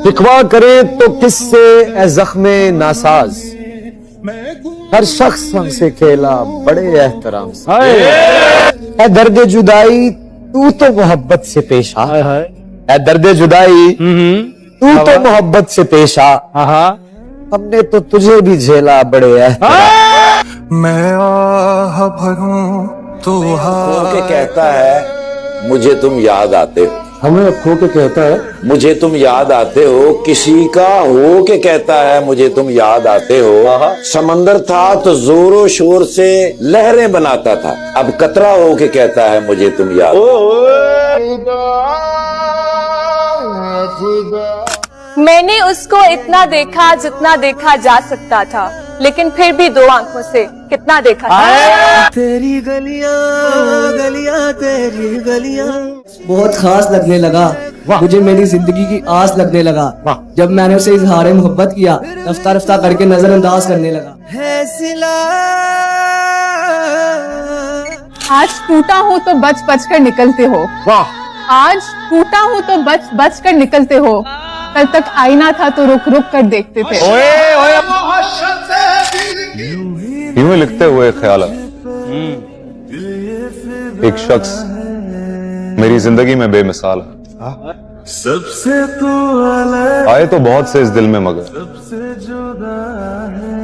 शिकवा करे तो किससे ए जख्मे नासाज, हर शख्स हमसे खेला बड़े एहतराम से। ए दर्द जुदाई तू तो मोहब्बत से पेश आ, ए दर्द जुदाई तू तो मोहब्बत से पेश आ, हमने तो तुझे भी झेला बड़े एहतराम। मैं आह भरूं तो के कहता है मुझे तुम याद आते हो, हमें खो के कहता है मुझे तुम याद आते हो, किसी का हो के कहता है मुझे तुम याद आते हो। समंदर था तो जोरों शोर से लहरें बनाता था, अब कतरा हो के कहता है मुझे तुम याद। मैंने उसको इतना देखा जितना देखा जा सकता था, लेकिन फिर भी दो आंखों से कितना देखा था। तेरी गलियां गलियां तेरी गलियां बहुत खास लगने लगा, मुझे मेरी जिंदगी की आस लगने लगा। जब मैंने उसे इजहार मोहब्बत किया, रफ्ता रफ्ता करके नजरअंदाज करने लगा। आज टूटा हूँ तो बच बच कर निकलते हो, आज टूटा हूँ तो बच बच कर निकलते हो, कल तक आईना था तो रुक रुक कर देखते थे। यूं लिखते हुए ख्याल एक शख्स मेरी जिंदगी में बेमिसाल है, सबसे तू आए तो बहुत से इस दिल में मगर,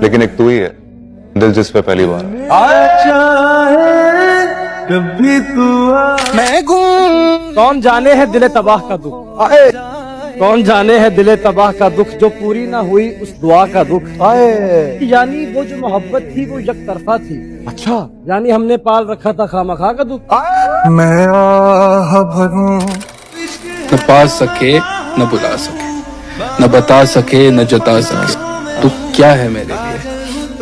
लेकिन एक तू ही है दिल जिस पे पहली बार कभी तू मैं कौन जाने है दिले तबाह का दुख, कौन जाने है दिले तबाह का दुख, जो पूरी ना हुई उस दुआ का दुख। यानी वो जो मोहब्बत थी वो एक तरफा थी। अच्छा, यानी हमने पाल रखा था खामखा का दुख। मैं आह भरूं न पा सके न बुला सके, न बता सके न जता सके, तू क्या है मेरे लिए,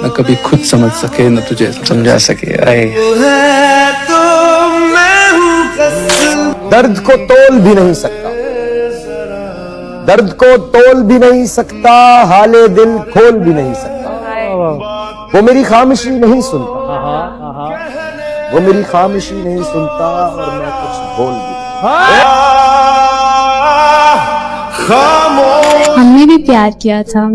न कभी खुद समझ सके न तुझे समझा सके। दर्द को तोल भी नहीं सकता, दर्द को तोल भी नहीं सकता, हाले दिल खोल भी नहीं सकता। वो मेरी खामोशी नहीं सुनता, वो मेरी खामोशी नहीं सुनता, और मैं कुछ बोल भी। हमने भी प्यार किया था,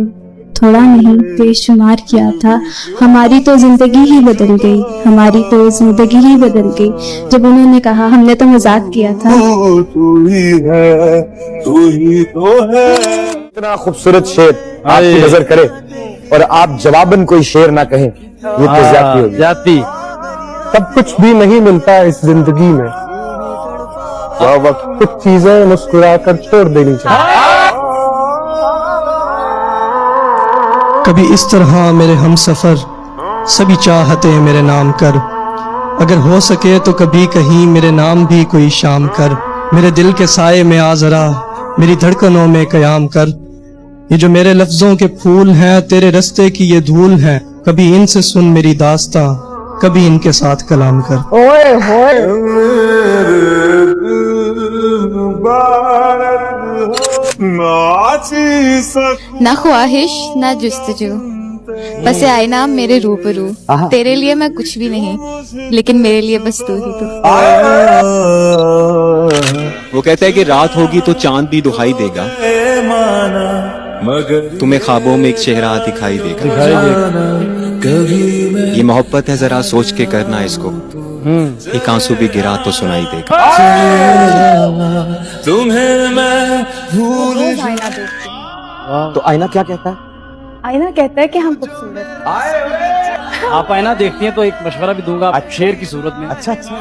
थोड़ा नहीं बेशुमार किया था, हमारी तो जिंदगी ही बदल गई, हमारी तो जिंदगी ही बदल गई। जब उन्होंने कहा हमने तो मजाक किया था। तू ही है, तू ही तो है। इतना खूबसूरत शेर आपकी नजर करे और आप जवाबन कोई शेर ना कहें, ये तो ज्यादती होगी। जाती सब कुछ भी नहीं मिलता इस जिंदगी में, वक्त कुछ चीजें मुस्कुरा कर छोड़ देनी चाहिए। कभी इस तरह मेरे हम सफर सभी चाहते मेरे नाम कर, अगर हो सके तो कभी कहीं मेरे नाम भी कोई शाम कर। मेरे दिल के साए में आ जरा, मेरी धड़कनों में कयाम कर। ये जो मेरे लफ्जों के फूल हैं, तेरे रस्ते की ये धूल हैं, कभी इनसे सुन मेरी दास्तां, कभी इनके साथ कलाम कर। ओए होए ना ख्वाहिश ना जुस्तजू, बस आईना मेरे रूबरू, तेरे लिए मैं कुछ भी नहीं, लेकिन मेरे लिए बस तू ही तू। वो कहता है कि रात होगी तो चांद भी दुहाई देगा, तुम्हें ख्वाबों में एक चेहरा दिखाई देगा। ये मोहब्बत है, जरा सोच के करना इसको, एक आंसू भी गिरा तो सुनाई देगा। तुम्हें मैं भूल आईना देखती हूँ। तो आईना क्या कहता है? आईना कहता है कि हम खूबसूरत हैं। आप आईना देखती हैं तो एक मशवरा भी दूंगा शेर की सूरत में। अच्छा अच्छा,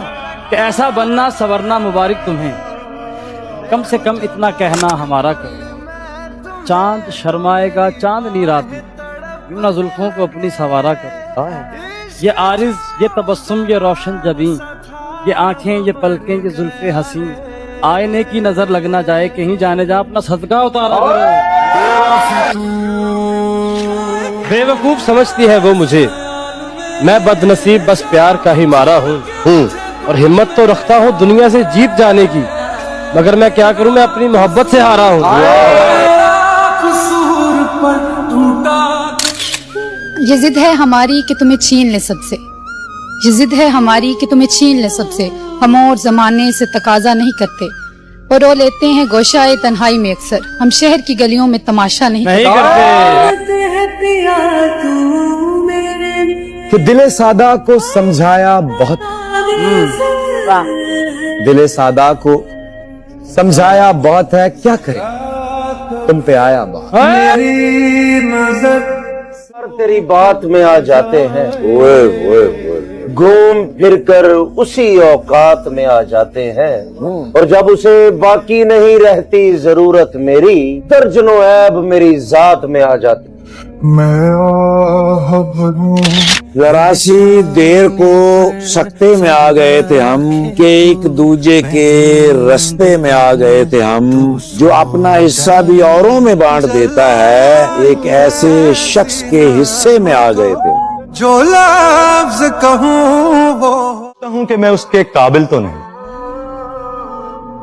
कि ऐसा बनना सवरना मुबारक तुम्हें, कम से कम इतना कहना हमारा करो। चांद शर्माएगा चांदनी रात में, यूं ना जुल्फों को अपनी सवारा करो। ये आरिज ये तबस्सुम ये रोशन जबीं, ये आंखें ये पलकें ये जुल्फे हंसी, आईने की नजर लग ना जाए कहीं, जाने जा अपना सदका उतारा करो। बेवकूफ समझती है वो मुझे, मैं बदनसीब बस प्यार का ही मारा हूँ, और हिम्मत तो रखता हूँ दुनिया से जीत जाने की, मगर मैं क्या करूँ मैं अपनी मोहब्बत से हारा हूँ। ये जिद है हमारी कि तुम्हें छीन ले सबसे, ये जिद है हमारी कि तुम्हें छीन ले सबसे, हम और जमाने से तकाजा नहीं करते, वो रो लेते हैं गोशाए तन्हाई में अक्सर, हम शहर की गलियों में तमाशा नहीं करते। कि दिले सादा को समझाया बहुत, दिले सादा को समझाया बहुत है, क्या करें तुम पे आया बहुत। मेरी नजर तेरी बात में आ जाते हैं, ओए ओए ओए, घूम फिर कर उसी औकात में आ जाते हैं, और जब उसे बाकी नहीं रहती जरूरत मेरी, दर्जनों ऐब मेरी जात में आ जाते। मैं आह भरूं, जरा सी देर को सकते में आ गए थे हम, कि एक दूजे के रास्ते में आ गए थे हम, जो अपना हिस्सा भी औरों में बांट देता है, एक ऐसे शख्स के हिस्से में आ गए थे। जो लफ्ज कहूं वो हूं कि मैं उसके काबिल तो नहीं,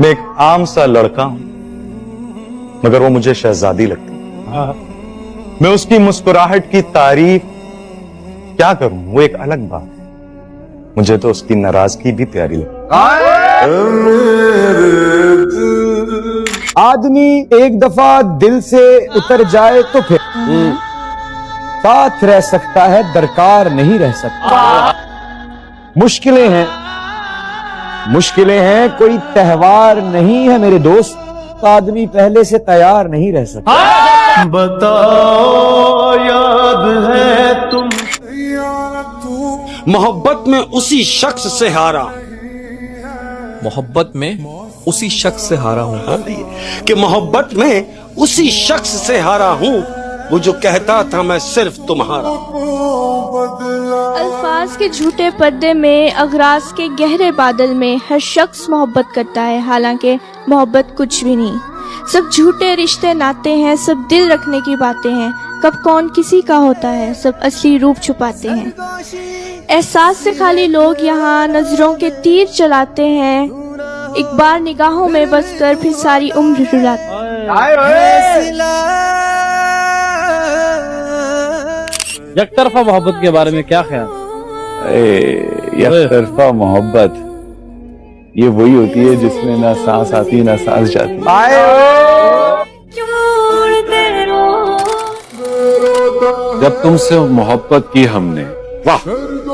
मैं एक आम सा लड़का हूं, मगर वो मुझे शहजादी लगती है। मैं उसकी मुस्कुराहट की तारीफ क्या करूं, वो एक अलग बात है। मुझे तो उसकी नाराजगी भी प्यारी लगती। आदमी एक दफा दिल से उतर जाए तो फिर साथ रह सकता है, दरकार नहीं रह सकता। मुश्किलें हैं, मुश्किलें हैं, कोई त्योहार नहीं है मेरे दोस्त, आदमी पहले से तैयार नहीं रह सकता। बताओ याद है तुम, मोहब्बत में उसी शख्स से हारा, मोहब्बत में उसी शख्स से हारा हूँ, कि मोहब्बत में उसी शख्स से हारा हूँ, वो जो कहता था मैं सिर्फ तुम्हारा। अल्फाज के झूठे पर्दे में, अगराज के गहरे बादल में हर शख्स मोहब्बत करता है, हालांकि मोहब्बत कुछ भी नहीं। सब झूठे रिश्ते नाते हैं, सब दिल रखने की बातें हैं, कब कौन किसी का होता है, सब असली रूप छुपाते हैं। एहसास से खाली लोग यहाँ नजरों के तीर चलाते हैं, एक बार निगाहों में बसकर फिर सारी उम्र रुलाते हैं। यकतरफा मोहब्बत के बारे में क्या ख्याल? यकतरफा मोहब्बत ये वही होती है जिसमें ना सांस आती ना सांस जाती। जब तुमसे मोहब्बत की हमने, वाह,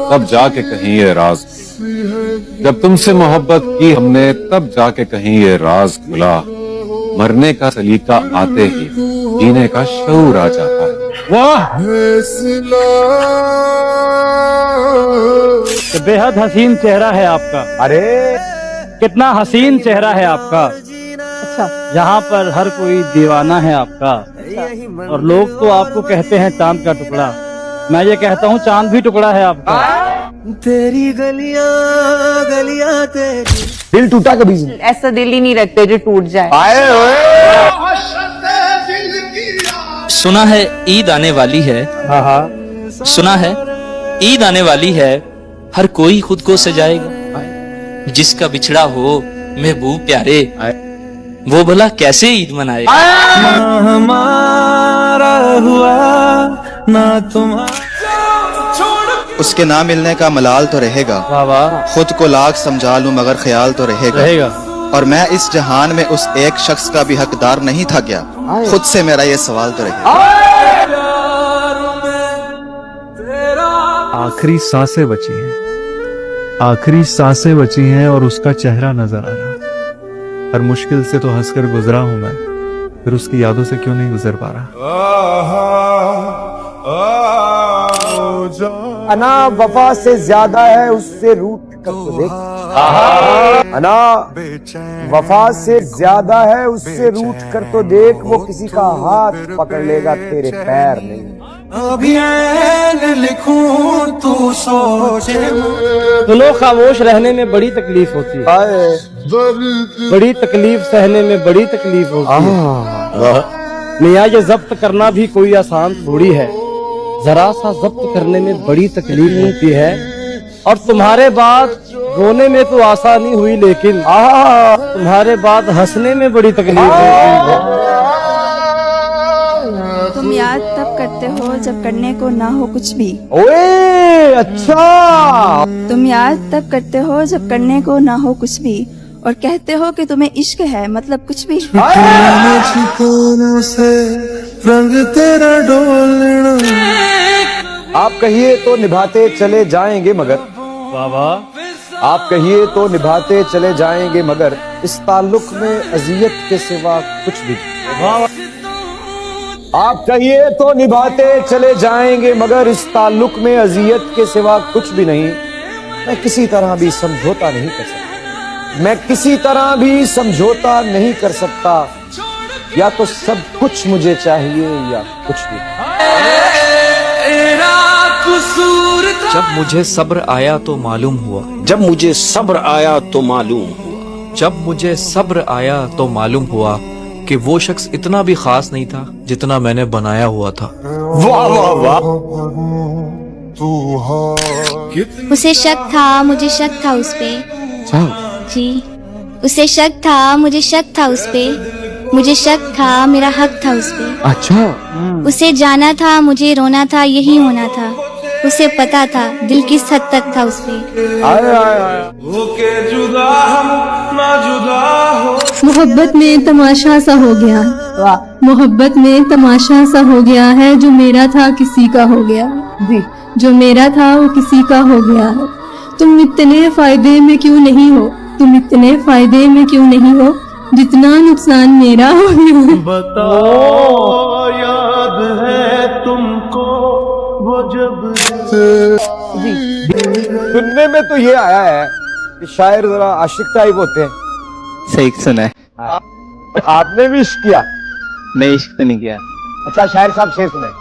तब जाके कहीं ये राज, जब तुमसे मोहब्बत की हमने तब जाके कहीं ये राज खुला, मरने का सलीका आते ही जीने का शऊर आ जाता है। वाह, तो बेहद हसीन चेहरा है आपका। अरे कितना हसीन चेहरा है आपका। अच्छा, यहाँ पर हर कोई दीवाना है आपका। और लोग तो आपको कहते हैं चांद का टुकड़ा, मैं ये कहता हूँ चांद भी टुकड़ा है आपका। तेरी गलियां गलियां तेरी। दिल टूटा कभी? ऐसा दिल ही नहीं रखते जो टूट जाए। सुना है ईद आने वाली है, सुना है ईद आने वाली है, हर कोई खुद को सजाएगा, जिसका बिछड़ा हो महबूब प्यारे, वो भला कैसे ईद मनाए। हमारा हुआ ना तुम्हारा, उसके ना मिलने का मलाल तो रहेगा, खुद को लाख समझा लूं मगर ख्याल तो रहेगा। और मैं इस जहान में उस एक शख्स का भी हकदार नहीं था क्या, खुद से मेरा ये सवाल तो रहेगा। आखिरी सांसें बची हैं, आखिरी सांसें बची हैं और उसका चेहरा नजर आ रहा। हर मुश्किल से तो हंसकर गुजरा हूं मैं, फिर उसकी यादों से क्यों नहीं गुजर पा रहा। अना वफा से ज्यादा है उससे रूठ कर तो देख, अना वफा से ज्यादा है उससे रूठ कर तो देख, वो किसी का हाथ पकड़ लेगा तेरे पैर नहीं। अभी लिखूं तू सोचे। तो लोग खामोश रहने में बड़ी तकलीफ होती है, बड़ी तकलीफ सहने में बड़ी तकलीफ होती है। मियाँ ये जब्त करना भी कोई आसान थोड़ी है, जरा सा जब्त करने में बड़ी तकलीफ होती है। और तुम्हारे बाद रोने में तो आसानी हुई, लेकिन तुम्हारे बाद हंसने में बड़ी तकलीफ होती है। तुम याद तब करते हो जब करने को ना हो कुछ भी। ओए अच्छा, तुम याद तब करते हो जब करने को ना हो कुछ भी, और कहते हो कि तुम्हें इश्क है, मतलब कुछ भी। से रंग तेरा डोलना। आप कहिए तो निभाते चले जाएंगे मगर, बाबा आप कहिए तो निभाते चले जाएंगे मगर इस ताल्लुक में अजियत के सिवा कुछ भी। आप कहिए तो निभाते चले जाएंगे मगर इस ताल्लुक में अजियत के सिवा कुछ भी नहीं। मैं किसी तरह भी समझौता नहीं कर सकता, मैं किसी तरह भी समझौता नहीं कर सकता। या तो सब कुछ मुझे चाहिए या कुछ भी। जब मुझे सब्र आया तो मालूम हुआ, जब मुझे सब्र आया तो मालूम हुआ, जब मुझे सब्र आया तो मालूम हुआ कि वो शख्स इतना भी खास नहीं था जितना मैंने बनाया हुआ था। वाह वाह वाह। उसे शक था, मुझे शक था उस पे। जी, उसे शक था, मुझे शक था उस पे। मुझे शक था, मेरा हक था उस पे। अच्छा। उसे जाना था, मुझे रोना था, यही होना था। उसे पता था दिल किस हद तक था उस पे। मोहब्बत में तमाशा सा हो गया, मोहब्बत में तमाशा सा हो गया है। जो मेरा था किसी का हो गया, जो मेरा था वो किसी का हो गया है। तुम इतने फायदे में क्यों नहीं हो, तुम इतने फायदे में क्यों नहीं हो जितना नुकसान मेरा हो गया। बताओ याद है तुमको वो जब सुनने में तो ये आया है कि शायर जरा आशिक टाइप होते हैं। सही सुना है। आपने भी इश्क किया? मैं इश्क तो नहीं किया। अच्छा, शायर साहब शेर सुनाए।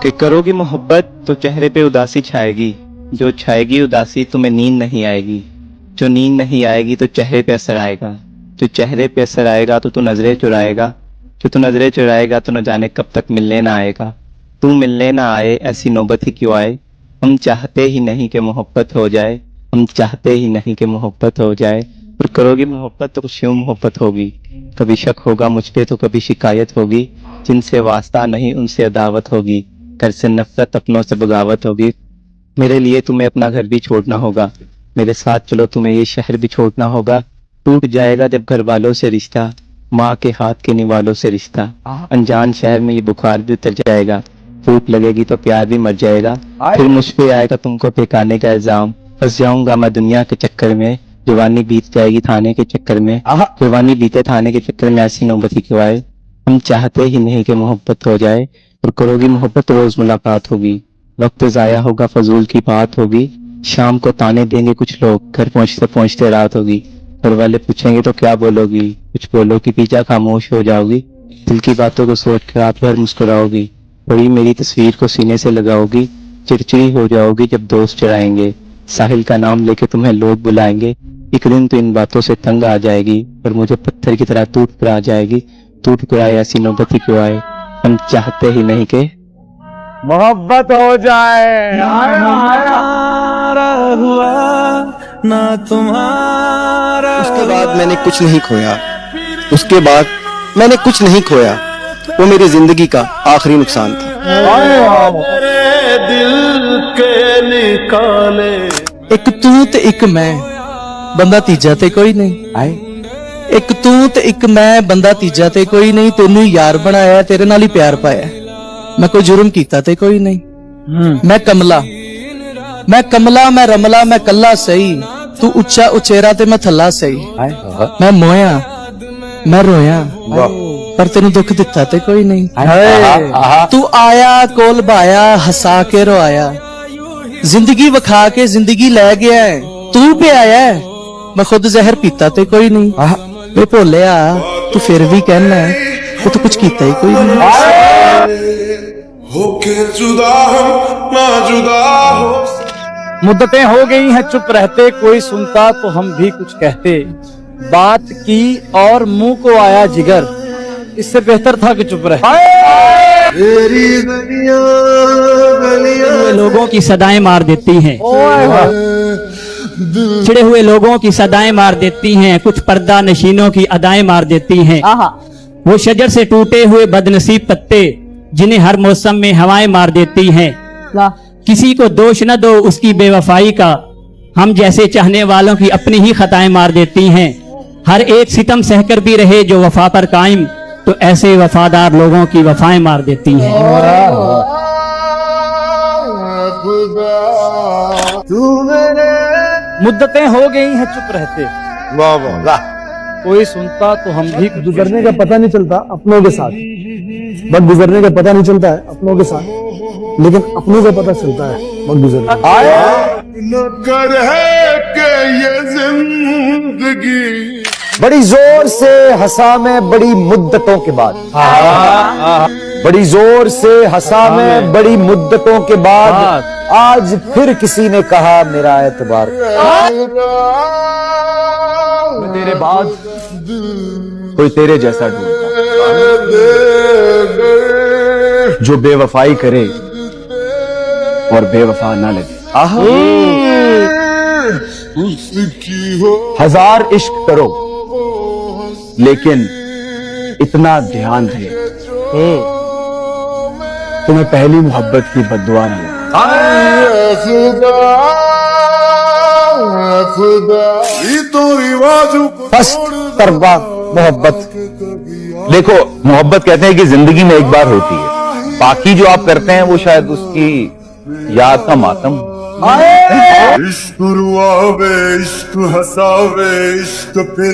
कि करोगी मोहब्बत तो चेहरे पे उदासी छाएगी, जो छाएगी उदासी तुम्हें नींद नहीं आएगी, जो नींद नहीं आएगी तो चेहरे पे असर आएगा, जो चेहरे पे असर आएगा तो तू नजरें चुराएगा, जो तू नजरें चुराएगा तो न जाने कब तक मिलने ना आएगा। तू मिलने ना आए ऐसी नौबत ही क्यों आए, हम चाहते ही नहीं कि मोहब्बत हो जाए, हम चाहते ही नहीं कि मोहब्बत हो जाए। और करोगी मोहब्बत तो कुछ यूं मोहब्बत होगी, कभी शक होगा मुझ पे तो कभी शिकायत होगी। जिनसे वास्ता नहीं उनसे अदावत होगी, घर से नफरत अपनों से बगावत होगी। मेरे लिए तुम्हें अपना घर भी छोड़ना होगा, मेरे साथ चलो तुम्हें ये शहर भी छोड़ना होगा। टूट जाएगा जब घर वालों से रिश्ता, माँ के हाथ के निवालों से रिश्ता। अनजान शहर में ये बुखार भी उतर जाएगा, भूख लगेगी तो प्यार भी मर जाएगा। फिर मुझ पे आएगा तुमको फेंकाने का इल्जाम, फंस जाऊंगा मैं दुनिया के चक्कर में। जवानी बीत जाएगी थाने के चक्कर में, जवानी बीते थाने के चक्कर में ऐसी नौबत ही क्यों आए। हम चाहते ही नहीं कि मोहब्बत हो जाए, और करोगी मोहब्बत रोज मुलाकात होगी, वक्त जाया होगा फजूल की बात होगी। शाम को ताने देंगे कुछ लोग, घर पहुंचते पहुंचते रात होगी। घर वाले पूछेंगे तो क्या बोलोगी, कुछ बोलो कि पीछा खामोश हो जाओगी। दिल की बातों को सोच कर रात भर मुस्कुराओगी, बड़ी मेरी तस्वीर को सीने से लगाओगी। चिड़चिड़ी हो जाओगी जब दोस्त चढ़ाएंगे, साहिल का नाम लेके तुम्हें लोग बुलाएंगे। एक दिन तो इन बातों से तंग आ जाएगी, पर मुझे पत्थर की तरह टूट कर आ जाएगी। टूट कर आए ऐसी नौबत ही क्यों आए, हम चाहते ही नहीं के मोहब्बत हो जाए। हुआ ना तुम्हारा। उसके बाद मैंने कुछ नहीं खोया, उसके बाद मैंने कुछ नहीं खोया, वो मेरी जिंदगी का आखिरी नुकसान था। मेरे दिल के निकाले एक तू ते एक मैं, बंदा तीजा ते कोई नहीं। आए एक तू ते एक मैं, बंदा तीजा ते कोई नहीं। तेनू यार बनाया, तेरे नाल ही प्यार पाया। मैं कोई जुर्म कीता ते कोई नहीं। मैं कमला, मैं कमला, मैं रमला, मैं कल्ला सही। तू उच्चा उचेरा ते मैं थल्ला सही। मैं मोया, मैं रोया, पर तेनू दुख दिता ते कोई नहीं। तू आया कोल भाया, हंसा के रोया, जिंदगी वखा के जिंदगी ले गया है। तू पे आया है, मैं खुद जहर पीता ते कोई नहीं। वे भोलिया, तू फिर भी कहना है वो तो कुछ कीता ही कोई नहीं। होके जुदा हम ना जुदा हो। मुद्दतें हो गई हैं चुप रहते, कोई सुनता तो हम भी कुछ कहते। बात की और मुंह को आया जिगर, इससे बेहतर था कि चुप रहे। लोगों की सदाएं मार देती हैं, चिड़े हुए लोगों की सदाएं मार देती हैं, कुछ पर्दा नशीनों की अदाएं मार देती हैं। वो शजर से टूटे हुए बदनसीब पत्ते जिन्हें हर मौसम में हवाएं मार देती हैं। किसी को दोष न दो उसकी बेवफाई का, हम जैसे चाहने वालों की अपनी ही खताएं मार देती हैं। हर एक सितम सहकर भी रहे जो वफा पर कायम, तो ऐसे वफादार लोगों की वफाएं मार देती हैं। मुद्दतें हो गई हैं चुप रहते, वाह वाह वाह। कोई सुनता तो हम भी गुजरने का पता नहीं चलता अपनों के साथ, वक्त गुजरने का पता नहीं चलता है अपनों के साथ, लेकिन अपनों का पता चलता है वक्त गुजरने कर है कि ये जिंदगी। बड़ी जोर से हंसा मैं बड़ी मुद्दतों के बाद, बड़ी जोर से हंसा मैं बड़ी मुद्दतों के बाद, आज फिर किसी ने कहा मेरा एतबार। मैं तेरे बाद कोई तेरे जैसा ढूंढता जो बेवफाई करे और बेवफा ना लगे। हजार इश्क करो लेकिन इतना ध्यान दे तुम्हें पहली मोहब्बत की बद्दुआ न लगे। फर्स्ट तरबा मोहब्बत। देखो, मोहब्बत कहते हैं कि जिंदगी में एक बार होती है, बाकी जो आप करते हैं वो शायद उसकी याद का मातम। इश्क रुआवे, इश्क हंसावे, इश्क फिर